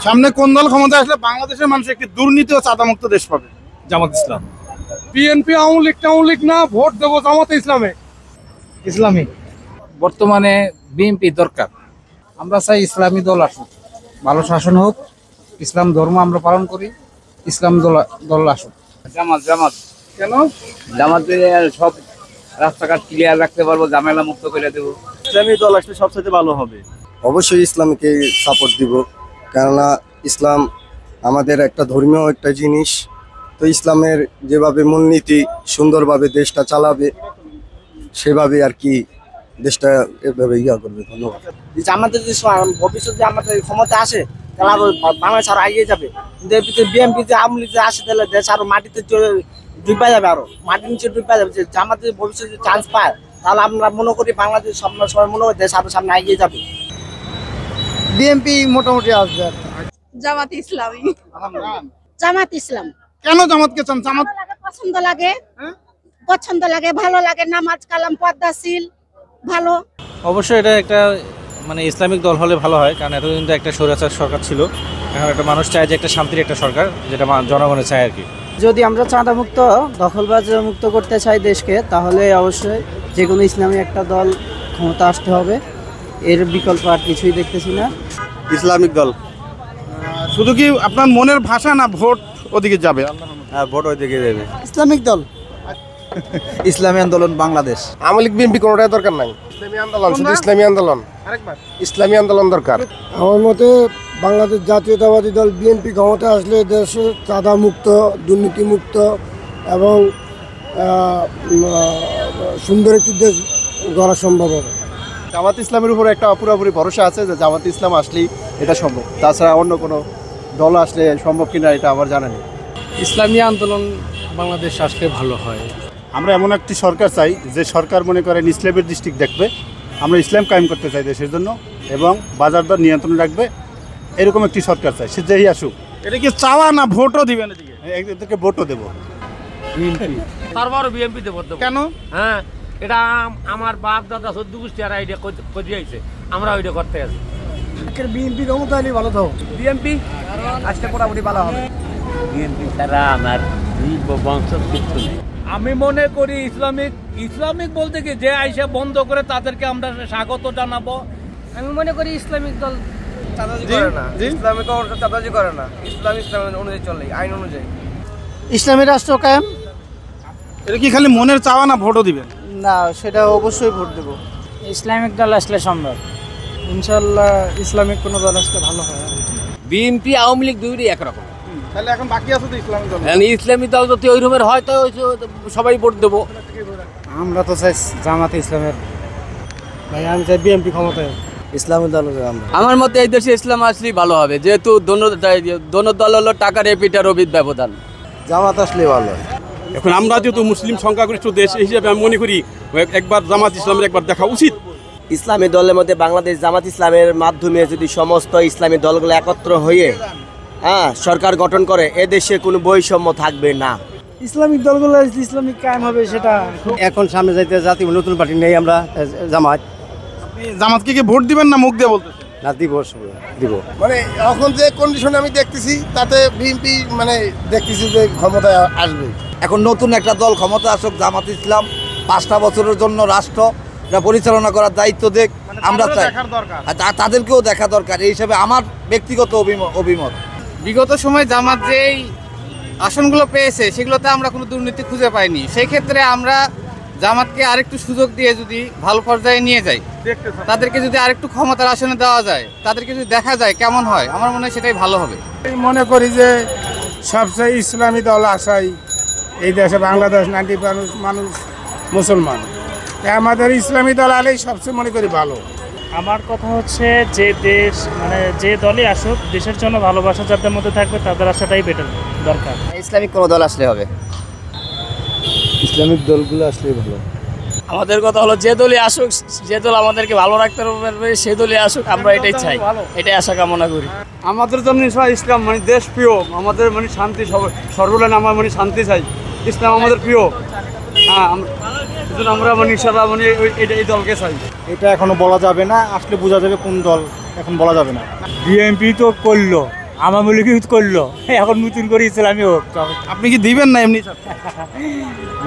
সামনে কোন দল ক্ষমতায় আসলে বাংলাদেশের মানুষ একটি দুর্নীতি ও চাঁদামুক্ত দেশ পাবে? জামাত ইসলাম। বিএনপি আওয়ামী লীগ না, ভোট দেবো জামাতে ইসলামে। ইসলামী। বর্তমানে বিএনপি দরকার। আমরা চাই ইসলামী দল আসুক, ভালো শাসন হোক, ইসলাম ধর্ম আমরা পালন করি, ইসলাম দল আসুক। জামাত। জামাত কেন? জামাতে সব রাস্তাঘাট ক্লিয়ার রাখতে পারবো, ঝামেলা মুক্ত করে দেবো। ইসলামী দল আসলে সবচেয়ে ভালো হবে। অবশ্যই ইসলামকে সাপোর্ট দিব, কেননা ইসলাম আমাদের একটা ধর্মীয় একটা জিনিস। তো ইসলামের যেভাবে মূলনীতি সুন্দরভাবে দেশটা চালাবে সেভাবে আর কি দেশটা এভাবে করবে। ধন্যবাদ। আমাদের যদি ভবিষ্যতে আমাদের ক্ষমতা আসে তাহলে আরো বাংলাদেশ আরো এগিয়ে যাবে। কিন্তু বিএনপি যে আওয়ামী লীগ আসে তাহলে দেশ আরো মাটিতে ডুবে যাবে, আরো মাটির নিচে ডুবে যাবে। যে আমাদের ভবিষ্যতে চান্স পায় তাহলে আমরা মনে করি বাংলাদেশ সবাই মনে করি দেশ আরো সামনে এগিয়ে যাবে। বিএনপি মোটামুটি আসবে। জামাত ইসলামী। জামাত ইসলাম। কেন জামাতকে চান? জামাত পছন্দ লাগে, পছন্দ লাগে, ভালো লাগে, নামাজ কালাম পর্দাশীল ভালো। অবশ্যই এটা একটা মানে ইসলামিক দল হলে ভালো হয়, কারণ এতদিন তো একটা স্বৈরাচার সরকার ছিল, এখন একটা মানুষ চায় যে একটা শান্তির একটা সরকার, যেটা জনগণের চায় আর কি। যদি আমরা চাঁদামুক্ত দখলবাজ মুক্ত করতে চাই দেশকে, তাহলে অবশ্যই যে কোনো ইসলামী একটা দল ক্ষমতা আসতে হবে, এর বিকল্প আর কিছুই দেখতেছি না। ইসলামিক দল। শুধু কি আপনার মনের ভাষা না ভোট ওদিকে যাবে? হ্যাঁ, ভোট ওইদিকে যাবে। ইসলামিক দল। ইসলামী আন্দোলন বাংলাদেশ। আওয়ামী লীগ বিএনপি কোনোটাই দরকার নাই। ইসলামী আন্দোলন, শুধু ইসলামী আন্দোলন। ইসলামী আন্দোলন দরকার। আমার মতে বাংলাদেশ জাতীয়তাবাদী দল বিএনপি ক্ষমতা আসলে দেশে চাঁদা মুক্ত, দুর্নীতি মুক্ত এবং সুন্দর একটি দেশ গড়া সম্ভব হবে। জামাত ইসলামের উপর একটা পুরোপুরি ভরসা আছে যে জামাত ইসলাম আসলেই এটা সম্ভব, তাছাড়া অন্য কোনো দল আসলে সম্ভব কিনা এটা আমার জানা নেই। ইসলামী আন্দোলন বাংলাদেশ আসলে ভালো হয়। আমরা এমন একটি সরকার চাই যে সরকার মনে করেন ইসলামের দৃষ্টিকে দেখবে, আমরা ইসলাম কায়েম করতে চাই দেশের জন্য এবং বাজার দর নিয়ন্ত্রণে রাখবে, এরকম একটি সরকার চাই। সে যেই আসুক। এটা কি চাওয়া না ভোটও দিবেন? এদিকে ভোটও দেবো। তারপরও বিএনপিতে ভোট দেবো। কেন? হ্যাঁ, এটা আমার বাপ দাদা 14 গোষ্ঠী আর আইডিয়া করে আইছে, আমরা ওইটা করতে আছি। বিএনপি ক্ষমতা হলে ভালো থাকো। বিএনপি আজকে মোটামুটি ভালো হবে। বিএনপি ছাড়া আমার বংশ কিছু নেই। আমি মনে করি ইসলামিক বলতে কি যে আইসা বন্ধ করে তাদেরকে আমরা স্বাগত জানাবো। আমি মনে করি ইসলামিক দল চাঁদাজি করে না, ইসলামিক চাঁদাজি করে না, ইসলাম অনুযায়ী চলে, আইন অনুযায়ী। ইসলামী রাষ্ট্র কায়েম। এটা কি খালি মনের চাওয়া না ভোটও দিবেন? না, সেটা অবশ্যই ভোট দেব। ইসলামিক দল আসলে সম্ভব, ইনশাল্লাহ ইসলামিক কোনো দল আসলে ভালো হয়। বিএনপি আওয়ামী লীগ দুইটাই একরকম। তাহলে এখন বাকি আছে তো ইসলামিক দল। ইসলামী দল যদি ওই রকমের হয় তো সবাই ভোট দেবো। আমরা তো চাই জামাতে ইসলামের। ভাই আমি চাই বিএনপি ক্ষমতায়। ইসলামী দল আমার মতে এই দেশে ইসলাম আসলেই ভালো হবে, যেহেতু দোনো দল হলো টাকার এপিটার অবিদ ব্যবধান। জামাত আসলে ভালো হয়। এখন আমরা যেহেতু মুসলিম সংখ্যাগরিষ্ঠ দেশ, এই হিসাবে আমি মনে করি একবার জামাত ইসলামের একবার দেখা উচিত। ইসলামী দলের মধ্যে বাংলাদেশ জামাত ইসলামের মাধ্যমে যদি সমস্ত ইসলামী দলগুলো একত্র হয়ে সরকার গঠন করে, এদেশে কোনো বৈষম্য থাকবে না। ইসলামিক দলগুলো ইসলামিক কায়েম হবে, সেটা এখন সামনে যাইতে জাতি নতুন পার্টি নেই, আমরা জামাত। জামাতকে কি ভোট দিবেন না মুখ দিয়ে বলতেছেন? না, দিব। মানে এখন যে কন্ডিশনে আমি দেখতেছি তাতে বিএনপি মানে দেখতেছি যে ক্ষমতায় আসবে। এখন নতুন একটা দল ক্ষমতা আসুক, জামাত ইসলাম 5টা বছরের জন্য রাষ্ট্র পরিচালনা করার দায়িত্ব দেখ, আমরা চাই। তাদেরকেও দেখা দরকার, এই হিসাবে আমার ব্যক্তিগত অভিমত। বিগত সময় জামাত যেই আসনগুলো পেয়েছে সেগুলোতে আমরা কোনো দুর্নীতি খুঁজে পাইনি। সেই ক্ষেত্রে আমরা জামাতকে আরেকটু সুযোগ দিয়ে যদি ভালো পর্যায়ে নিয়ে যাই, তাদেরকে যদি আরেকটু ক্ষমতার আসনে দেওয়া যায়, তাদেরকে যদি দেখা যায় কেমন হয়, আমার মনে হয় সেটাই ভালো হবে। মনে করি যে সবচেয়ে ইসলামী দল আসাই এই দেশে, বাংলাদেশ 90% মানুষ মুসলমান, আমাদের ইসলামী দল আলেই সবচেয়ে মনে করি ভালো। আমার কথা হচ্ছে যে দেশ মানে যে দলই আসুক, দেশের জন্য ভালোবাসা যাদের মধ্যে থাকবে তাদের আসাটাই বেটার দরকার। ইসলামিক কোনো দল আসলে হবে, ইসলামিক দলগুলো আসলে ভালো। আমাদের কথা হলো যে দলই আসুক, যে দল আমাদেরকে ভালো রাখতে পারবে সেই দলই আসুক, আমরা এটাই চাই, এটাই আশা কামনা করি। আমাদের জন্য ইসলাম মানে দেশ প্রিয়, আমাদের মানে শান্তি, সর্বলেন আমার মানে শান্তি চাই, ইসলাম আমাদের প্রিয়। হ্যাঁ, আমরা মানে ইনশাআল্লাহ মানে এই দলকে চাই। এটা এখনো বলা যাবে না, আসলে বোঝা যাবে কোন দল, এখন বলা যাবে না। বিএনপি তো করলো, আওয়ামী লীগ করলো, এখন নতুন করে ইসলামী হোক। আপনি কি দিবেন না এমনি?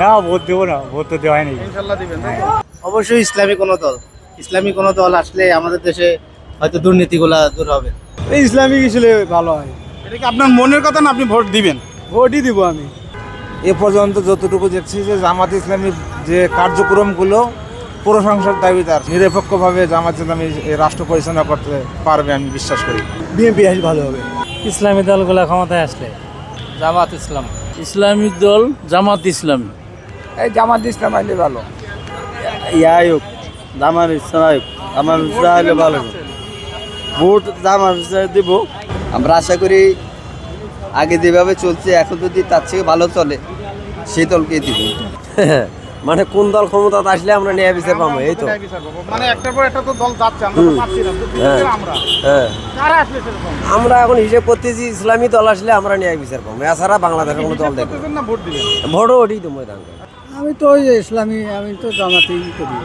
না, ভোট দেবো না, ভোট তো দেওয়া হয়নি। ইনশাল্লাহ দিবেন। অবশ্যই ইসলামী কোনো দল, ইসলামী কোনো দল আসলে আমাদের দেশে হয়তো দুর্নীতিগুলা দূর হবে। ইসলামিক আসলে ভালো হয়। এটা কি আপনার মনের কথা না আপনি ভোট দিবেন? ভোটই দিব আমি। এ পর্যন্ত যতটুকু দেখছি যে জামাত ইসলামীর যে কার্যক্রমগুলো প্রশংসার দাবিদার, নিরপেক্ষভাবে জামাত ইসলামী এই রাষ্ট্র পরিচালনা করতে পারবে আমি বিশ্বাস করি। বিএনপি আসলে ভালো হবে। ইসলামী দলগুলো ক্ষমতায় আসলে জামাত ইসলাম। ইসলামিক দল জামাত ইসলামী। এই জামাত ইসলাম আইলে ভালো। ইয়ায়ুক জামাত ইসলাম, আমার হলে ভালো। ভোট জামাত দিব। আমরা আশা করি আগে যেভাবে চলছে এখন যদি তার থেকে ভালো চলে সেই দলকে দিব। মানে কোন দল ক্ষমতা আসলে আমরা ন্যায় বিচার পাবো, এই তো। মানে একটার পর একটা তো দল যাচ্ছে, আমরা তো পাচ্ছি না। আমরা কারা আসলে সেরকম? আমরা এখন হিসেব করতেছি ইসলামী দল আসলে আমরা ন্যায় বিচার পাবো, এছাড়া বাংলাদেশের কোনো দল দেখবো না। ভোট দিবেন? ভোটও ওটি তো ময়দান। আমি তো ওই ইসলামী, আমি তো জামাতেই করি।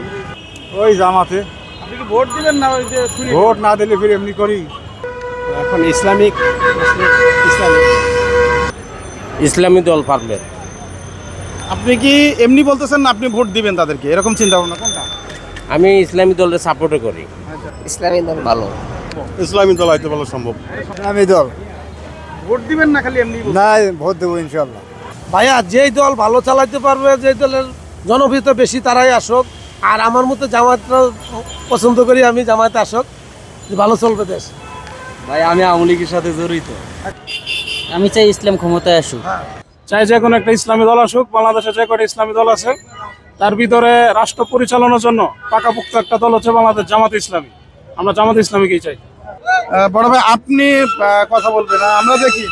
ওই জামাতে। আপনি কি ভোট দিবেন না ওই যে ভোট না দিলে ফিরে এমনি করি। এখন ইসলামিক ইসলামী দল পারবে। আপনি কি এমনি বলতেছেন না আপনি ভোট দিবেন তাদেরকে, এরকম চিন্তা ভাবনা কোনটা? আমি ইসলামী দলের সাপোর্টও করি। ইসলামী দল ভালো। ইসলামী দল হয়তো ভালো সম্ভব। ইসলামী দল। ভোট দিবেন না খালি এমনি? না, ভোট দেবো ইনশাল্লাহ। ভাইয়া যেই দল ভালো চালাতে পারবে, যে দলের জনপ্রিয়তা বেশি তারাই আসুক। আর আমার মতো জামাতটা পছন্দ করি, আমি জামাতে আসুক, ভালো চলবে দেশ। ভাই আমি আওয়ামী লীগের সাথে জড়িত। আমি চাই ইসলাম ক্ষমতায় আসুক। চাই যে কোনো একটা ইসলামী দল আসুক। বাংলাদেশে যে কটা ইসলামী দল আছে তার ভিতরে রাষ্ট্র পরিচালনার জন্য পাকাপোক্ত একটা দল হচ্ছে বাংলাদেশ জামাত ইসলামী। আমরা জামাত ইসলামীকেই চাই। বড় ভাই আপনি কথা বলবেন, আমরা দেখি।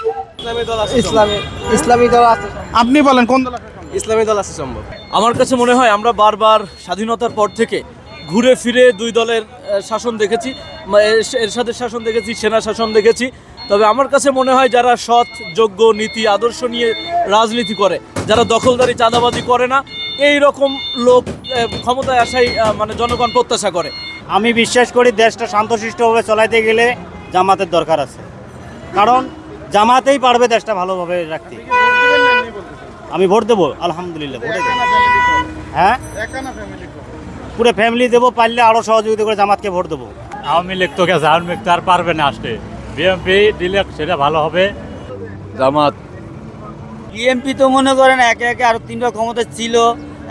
ইসলামী দল আছে। আপনি বলেন কোন দল আছে? ইসলামী দল আছে সম্ভব। আমার কাছে মনে হয় আমরা বারবার স্বাধীনতার পর থেকে ঘুরে ফিরে দুই দলের শাসন দেখেছি, এরশাদের শাসন দেখেছি, সেনা শাসন দেখেছি। তবে আমার কাছে মনে হয় যারা সৎ, যোগ্য, নীতি আদর্শ নিয়ে রাজনীতি করে, যারা দখলদারি চাঁদাবাজি করে না, এই রকম লোক ক্ষমতায় আসাই মানে জনগণ প্রত্যাশা করে। আমি বিশ্বাস করি দেশটা শান্তশিষ্টভাবে চলাইতে গেলে জামাতের দরকার আছে, কারণ জামাতেই পারবে দেশটা ভালোভাবে রাখতে। আমি ভোট দেবো, আলহামদুলিল্লাহ ভোটে দেবো। হ্যাঁ, পুরো ফ্যামিলি দেবো, পারলে আরো সহযোগিতা করে জামাতকে ভোট দেবো। আওয়ামী লীগ তো গেছে, আওয়ামী লীগ তো আর পারবে না আসতে। বিএনপি দিলে সেটা ভালো হবে। জামাত। বিএনপি তো মনে করেন একে একে আরো 3টা ক্ষমতা ছিল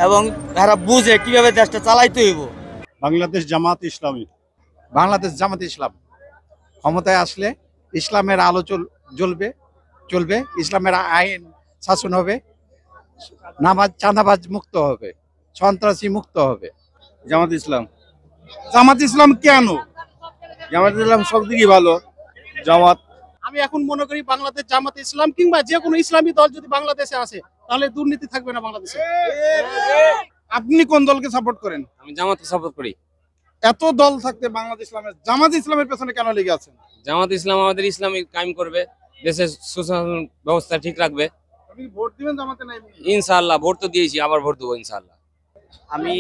এবং এরা বুঝে কিভাবে দেশটা চালাইতে হইব। বাংলাদেশ জামাত ইসলামী। বাংলাদেশ জামাত ইসলাম ক্ষমতায় আসলে ইসলামের আলো চলবে, ইসলামের আইন শাসন হবে, নামাজ চাঁদাবাজ মুক্ত হবে, সন্ত্রাসী মুক্ত হবে। জামাত ইসলাম। জামাত ইসলাম কেন? জামাত ইসলাম সব দিকই ভালো। জামাত। আমি এখন মনে করি বাংলাদেশ জামাত ইসলাম কিংবা যে কোনো ইসলামী দল যদি বাংলাদেশে আসে তাহলে দুর্নীতি থাকবে না বাংলাদেশে। আপনি কোন দলকে সাপোর্ট করেন? আমি জামাতকে সাপোর্ট করি। এত দল থাকতে বাংলাদেশ ইসলামের জামাত ইসলামের পেছনে কেন লেগে আছেন? জামাত ইসলাম আমাদের ইসলামী কায়েম করবে, দেশের সুশাসন ব্যবস্থা ঠিক রাখবে। আপনি ভোট দিবেন জামাতে? না ইনশাআল্লাহ ভোট তো দিয়েছি, আবার ভোট দেবো ইনশাআল্লাহ। আমি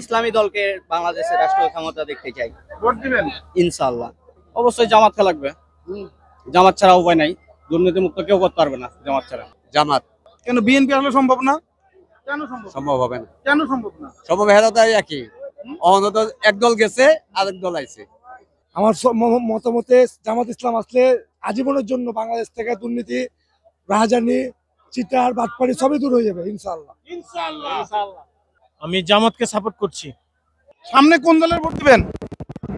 ইসলামী দলকে বাংলাদেশের রাষ্ট্রীয় ক্ষমতা দেখতে চাই। ভোট দিবেন? ইনশাআল্লাহ। অবশ্যই জামাতকে লাগবে, জামাত ছাড়া উপায় নাই। দুর্নীতি মুক্ত কেউ করতে পারবে না জামাত ছাড়া। জামাত। কেন বিএনপি আসলে সম্ভব না? কেন সম্ভব? সম্ভব হবে না। কেন সম্ভব না? সম্ভব হেদাতাই একই, অন্তত এক দল গেছে আরেক দল আইছে। আমার মতামতে জামাত ইসলাম আসলে আজীবনের জন্য বাংলাদেশ থেকে দুর্নীতি, রাহাজানি, চিটার, বাটপাড়ি সবই দূর হয়ে যাবে ইনশাআল্লাহ। আমি জামাতকে সাপোর্ট করছি। সামনে কোন দলের ভোট দিবেন?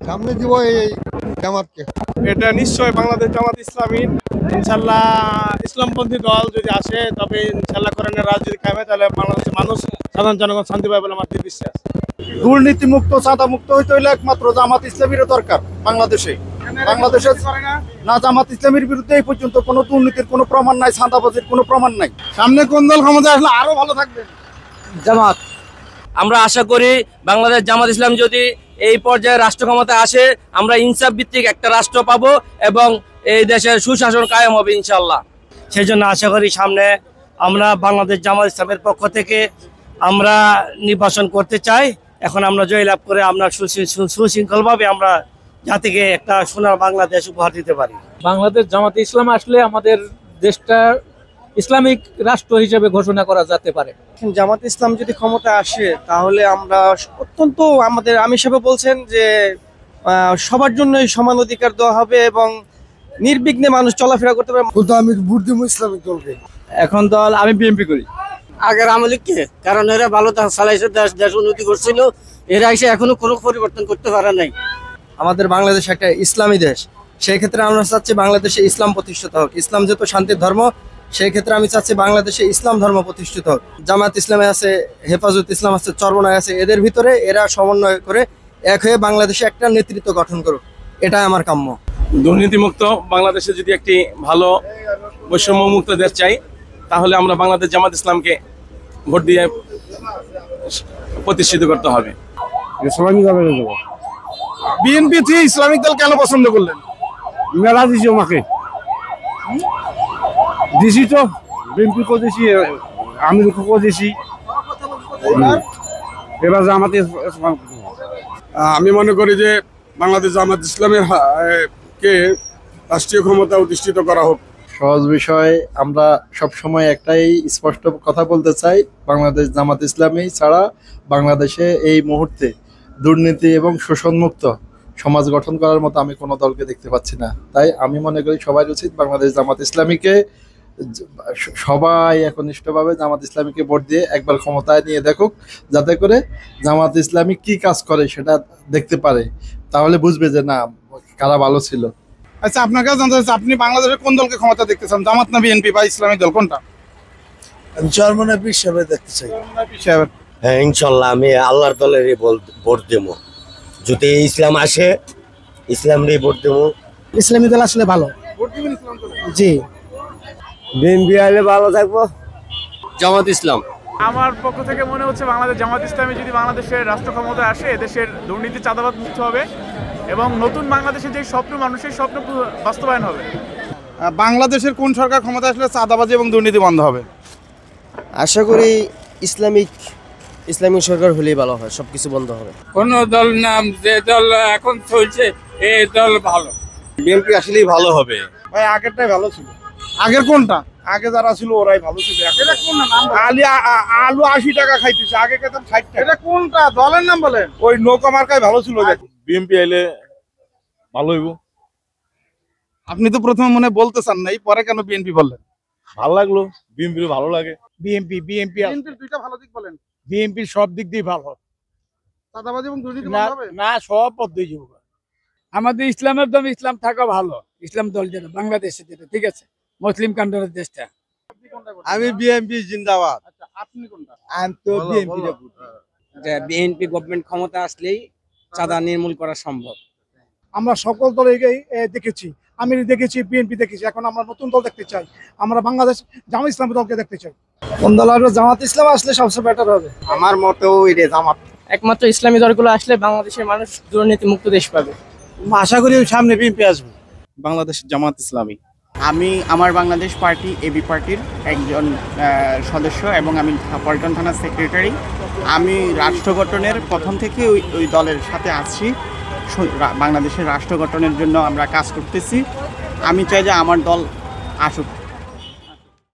সামনে দিব এই জামাতকে। এটা নিশ্চয় বাংলাদেশ জামাত ইসলামী। ইনশাল্লাহ ইসলামপন্থী দল যদি আসে তবে ইনশাল্লাহ কোরআনের রাজ যদি কায়েমে, তাহলে বাংলাদেশের মানুষ, সাধারণ জনগণ শান্তি পাবে বলে আমার দৃঢ় বিশ্বাস। দুর্নীতি মুক্ত, চাঁদা মুক্ত হইতে হইলে একমাত্র জামাত ইসলামীর দরকার বাংলাদেশে। বাংলাদেশে না, জামাত ইসলামীর বিরুদ্ধে এই পর্যন্ত কোনো দুর্নীতির কোনো প্রমাণ নাই, চাঁদাবাজির কোনো প্রমাণ নাই। সামনে কোন দল ক্ষমতায় আসলে আরো ভালো থাকবে? জামাত। আমরা আশা করি বাংলাদেশ জামাত ইসলাম যদি এই পর্যায়ে রাষ্ট্র ক্ষমতায় আসে, আমরা ইনসাফ ভিত্তিক একটা রাষ্ট্র পাবো এবং এই দেশের সুশাসন কায়েম হবে ইনশাআল্লাহ। সেই জন্য আশা করি সামনে আমরা বাংলাদেশ জামাত ইসলামের পক্ষ থেকে আমরা নির্বাচন করতে চাই। এখন আমরা জয়লাভ করে আমরা সুশৃঙ্খলভাবে আমরা জাতিকে একটা সোনার বাংলাদেশ উপহার দিতে পারি। বাংলাদেশ জামাতে ইসলাম আসলে আমাদের দেশটা ইসলামিক রাষ্ট্র হিসেবে ঘোষণা করা যেতে পারে। জামাত ইসলাম যদি ক্ষমতা আসে তাহলে আমরা অত্যন্ত আমি হিসেবে বলছেন যে সবার জন্যই সমান অধিকার দেওয়া হবে এবং নির্বিঘ্নে মানুষ চলাফেরা করতে পারে। কিন্তু আমি ভোট দেবো ইসলামিক দলকে। এখন দল আমি বিএনপি করি। আগের আমলিককে, কারণ এরা ভালো চালাইছে, দেশ উন্নতি করছিল, এরা এসে এখনো কোনো পরিবর্তন করতে পারে নাই। আমাদের বাংলাদেশ একটা ইসলামী দেশ, সেই ক্ষেত্রে আমরা চাচ্ছি বাংলাদেশে ইসলাম প্রতিষ্ঠিত হোক। ইসলাম যেহেতু শান্তির ধর্ম, সেই ক্ষেত্রে আমি চাচ্ছি বাংলাদেশে ইসলাম ধর্ম প্রতিষ্ঠিত হোক। জামাত ইসলামে আছে, হেফাজত ইসলাম আছে, চরমনায় আছে, এদের ভিতরে এরা সমন্বয় করে এক হয়ে বাংলাদেশে একটা নেতৃত্ব গঠন করুক, এটাই আমার কাম্য। দুর্নীতিমুক্ত বাংলাদেশে যদি একটি ভালো বৈষম্যমুক্ত দেশ চাই, তাহলে আমরা বাংলাদেশ জামাত ইসলামকে ভোট দিয়ে প্রতিষ্ঠিত করতে হবে। বিএনপি থেকে ইসলামিক দল কেন পছন্দ করলেন? মেলা দিছি আমাকে, দিছি তো বিএনপি করেছি, আমি করেছি, এবার জামাতে ইসলাম। আমি মনে করি যে বাংলাদেশ জামাত ইসলামের কে রাষ্ট্রীয় ক্ষমতা অধিষ্ঠিত করা হোক। সহজ বিষয়, আমরা সবসময় একটাই স্পষ্ট কথা বলতে চাই, বাংলাদেশ জামাত ইসলামী ছাড়া বাংলাদেশে এই মুহূর্তে দুর্নীতি এবং শোষণমুক্ত সমাজ গঠন করার মতো আমি কোনো দলকে দেখতে পাচ্ছি না। তাই আমি মনে করি সবাই উচিত বাংলাদেশ জামাত ইসলামীকে, সবাই একনিষ্ঠভাবে জামাত ইসলামীকে ভোট দিয়ে একবার ক্ষমতায় নিয়ে দেখুক, যাতে করে জামাত ইসলামী কি কাজ করে সেটা দেখতে পারে, তাহলে বুঝবে যে না কারা ভালো ছিল। আচ্ছা, আপনার কাছে জানতে চাচ্ছি, আপনি বাংলাদেশের কোন দলকে ক্ষমতা দেখতে চান, জামাত না বিএনপি বা ইসলামিক দল, কোনটা? আমি চরমনায় পীর সাহেব দেখতে চাই। হ্যাঁ, ইনশাল্লাহ আমি আল্লাহর দলেরই ভোট দেবো। যদি ইসলাম আসে ইসলামেরই ভোট দেবো। ইসলামী দল আসলে ভালো। ভোট দিবেন ইসলাম দলে? জি। বিএনপি আলে ভালো থাকবো। জামাত ইসলাম। আমার পক্ষ থেকে মনে হচ্ছে বাংলাদেশ জামাত ইসলামী যদি বাংলাদেশের রাষ্ট্র ক্ষমতায় আসে, এদেশের দুর্নীতি চাঁদাবাদ মুক্ত হবে এবং নতুন বাংলাদেশের যে স্বপ্ন, মানুষের স্বপ্ন বাস্তবায়ন হবে। বাংলাদেশের কোন সরকার ক্ষমতা আসলে চাঁদাবাজি এবং দুর্নীতি বন্ধ হবে? আশা করি ইসলামিক সরকার হলেই ভালো হয়, সবকিছু বন্ধ হবে। কোন দল নাম, যে দল এখন চলছে এই দল ভালো। বিএনপি আসলেই ভালো হবে। ভাই আগেরটাই ভালো ছিল। আগের কোনটা? আগে যারা ছিল ওরাই ভালো ছিল। এটা কোন নাম? আলু 80 টাকা খাইতেছে, আগে খেতাম 60 টাকা। এটা কোনটা দলের নাম বলেন? ওই নৌকা মার্কায় ভালো ছিল। বিএনপি এলে ভালো হইব। আপনি তো প্রথমে মনে বলতে চান নাই, পরে কেন বিএনপি বললেন? ভালো লাগলো, বিএনপি ভালো লাগে। বিএনপির দুইটা ভালো দিক বলেন। বিএনপির সব দিক দিয়ে ভালো, চাঁদাবাজি এবং দুর্নীতি বন্ধ হবে? না সব পদ্ধতি যাব। আমাদের ইসলামের দল, ইসলাম থাকা ভালো। ইসলাম দল যেটা বাংলাদেশে, যেটা ঠিক আছে, মুসলিম কান্ট্রির দেশটা। আমি বিএনপি জিন্দাবাদ। আচ্ছা, আপনি কোনটা? আমি তো বিএনপি। বিএনপি গভর্নমেন্ট ক্ষমতা আসলেই চাঁদা নির্মূল করা সম্ভব। আমরা সকল দলকেই দেখেছি, আমি দেখেছি, বিএনপি দেখেছি, এখন আমরা নতুন দল দেখতে চাই। আমরা বাংলাদেশ জামাত ইসলামী দলকে দেখতে চাই। কোন দল আসবে? জামাত ইসলাম আসলে সবচেয়ে বেটার হবে আমার মতেও জামাত। একমাত্র ইসলামী দলগুলো আসলে বাংলাদেশের মানুষ দুর্নীতি মুক্ত দেশ পাবে। আশা করি সামনে বিএনপি আসবে। বাংলাদেশ জামাত ইসলামী। আমি আমার বাংলাদেশ পার্টি এবি পার্টির একজন সদস্য এবং আমি পল্টন থানার সেক্রেটারি। আমি রাষ্ট্র গঠনের প্রথম থেকে ওই দলের সাথে আছি। বাংলাদেশের রাষ্ট্র গঠনের জন্য আমরা কাজ করতেছি। আমি চাই যে আমার দল আসুক।